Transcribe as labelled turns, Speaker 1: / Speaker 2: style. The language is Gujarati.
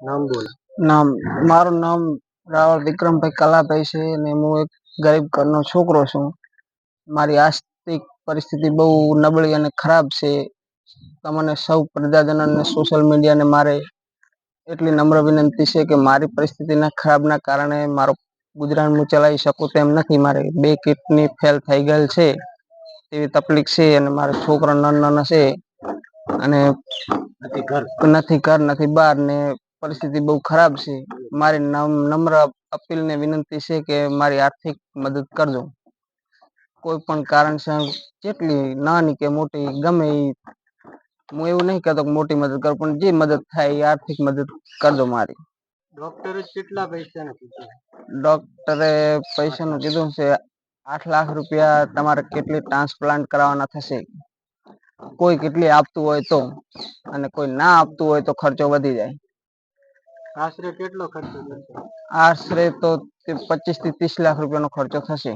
Speaker 1: નામ બોલ. મારું નામ રાવળ વિક્રમભાઈ કલાભાઈ છે અને હું એક ગરીબ ઘરનો છોકરો છું. મારી આર્થિક પરિસ્થિતિ બહુ નબળી અને ખરાબ છે. તમને સૌ પ્રજાજનોને સોશિયલ મીડિયાને મારે એટલી નમ્ર વિનંતી છે કે મારી પરિસ્થિતિના ખરાબના કારણે મારો ગુજરાન હું ચલાવી શકું તેમ નથી. મારે 2 કિડની ફેલ થઈ ગયેલ છે એવી તકલીફ છે અને મારા છોકરા નાના છે અને નથી ઘર નથી બહાર ને પરિસ્થિતિ બહુ ખરાબ છે. મારી નમ્ર અપીલ ને વિનંતી છે કે મારી આર્થિક મદદ કરજો. કોઈ પણ કારણસર જેટલી નાની કે મોટી ગમે એ, હું એવું નહીં કહેતો કે મોટી મદદ કરું, પણ જે મદદ થાય એ આર્થિક મદદ કરજો મારી. ડોક્ટરે કેટલા પૈસાનું કીધું? ડોક્ટરે પૈસાનું કીધું છે 8 લાખ રૂપિયા તમારે કેટલી ટ્રાન્સપ્લાન્ટ કરાવવાના થશે. કોઈ કેટલી આપતું હોય તો, અને કોઈ ના આપતું હોય તો ખર્ચો વધી જાય. આશરે કેટલો ખર્ચો થશે? આશરે તો 25 થી 30 લાખ રૂપિયાનો ખર્ચો થશે.